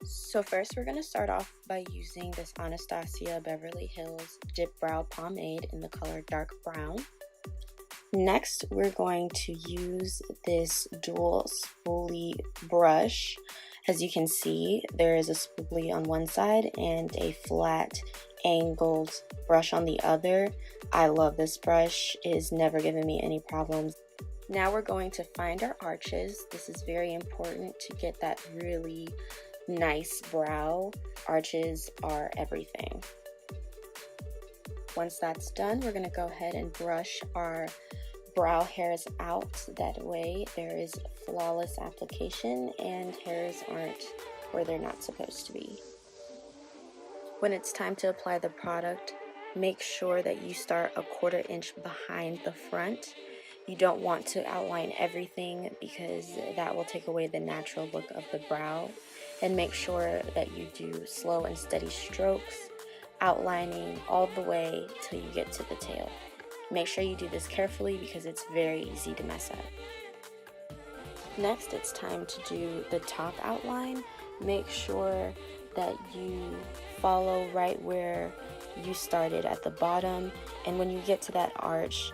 So first we're going to start off by using this Anastasia Beverly Hills Dip Brow Pomade in the color dark brown. Next we're going to use this dual spoolie brush. As you can see, there is a spoolie on one side and a flat angled brush on the other. I love this brush. It has never given me any problems. Now we're going to find our arches. This is very important to get that really nice brow. Arches are everything. Once that's done, we're going to go ahead and brush our brow hairs out. That way there is flawless application and hairs aren't where they're not supposed to be. When it's time to apply the product, make sure that you start a 1/4 inch behind the front. You don't want to outline everything because that will take away the natural look of the brow. And make sure that you do slow and steady strokes, outlining all the way till you get to the tail. Make sure you do this carefully because it's very easy to mess up. Next, it's time to do the top outline. Make sure that you follow right where you started at the bottom, and when you get to that arch,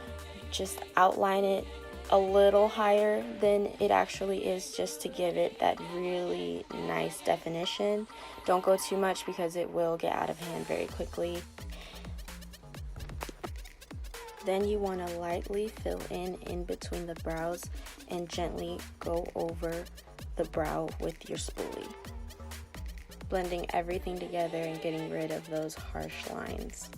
just outline it a little higher than it actually is, just to give it that really nice definition. Don't go too much because it will get out of hand very quickly. Then you want to lightly fill in between the brows and gently go over the brow with your spoolie, blending everything together and getting rid of those harsh lines.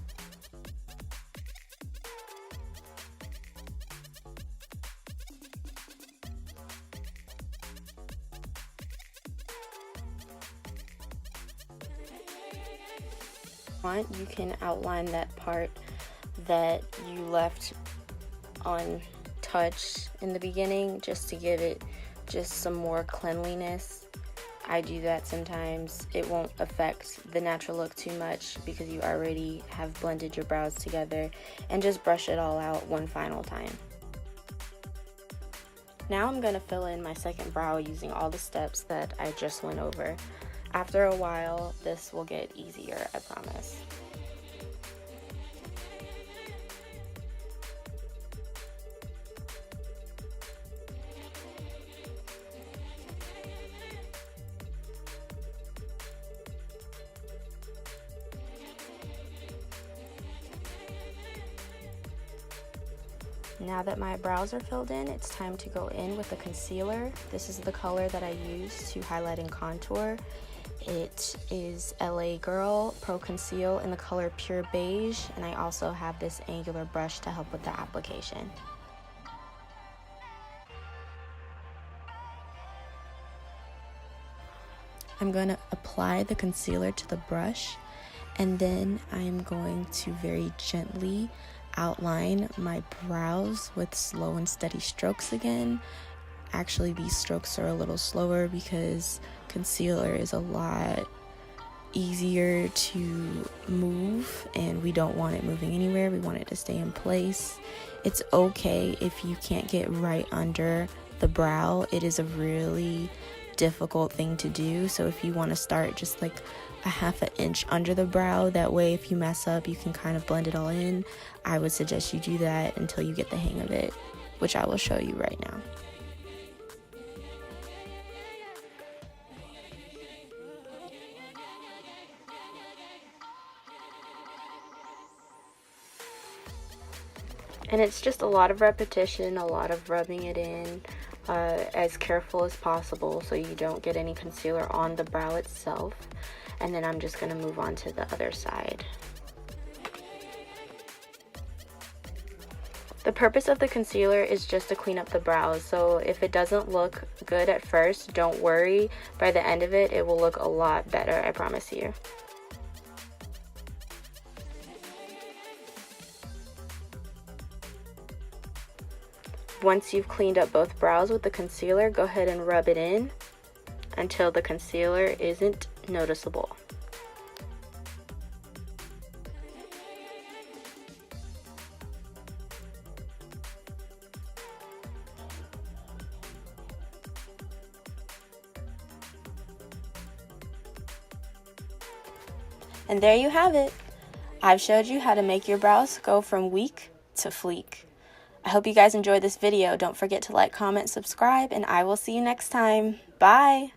You can outline that part that you left untouched in the beginning just to give it just some more cleanliness. I do that sometimes. It won't affect the natural look too much because you already have blended your brows together, and just brush it all out one final time. Now I'm going to fill in my second brow using all the steps that I just went over. After a while, this will get easier, I promise. Now that my brows are filled in, it's time to go in with a concealer. This is the color that I use to highlight and contour. It is LA Girl Pro Conceal in the color Pure Beige, and I also have this angular brush to help with the application. I'm going to apply the concealer to the brush, and then I'm going to very gently outline my brows with slow and steady strokes again. Actually, these strokes are a little slower because concealer is a lot easier to move and we don't want it moving anywhere. We want it to stay in place. It's okay if you can't get right under the brow. It is a really difficult thing to do, so if you want to start just like a 1/2 inch under the brow, that way if you mess up you can kind of blend it all in. I would suggest you do that until you get the hang of it, which I will show you right now. And it's just a lot of repetition, a lot of rubbing it in as careful as possible so you don't get any concealer on the brow itself. And then I'm just going to move on to the other side. The purpose of the concealer is just to clean up the brows, so if it doesn't look good at first, don't worry. By the end of it, it will look a lot better, I promise you. Once you've cleaned up both brows with the concealer, go ahead and rub it in until the concealer isn't noticeable. And there you have it. I've showed you how to make your brows go from weak to Fleek. I hope you guys enjoyed this video. Don't forget to like, comment, subscribe, and I will see you next time. Bye!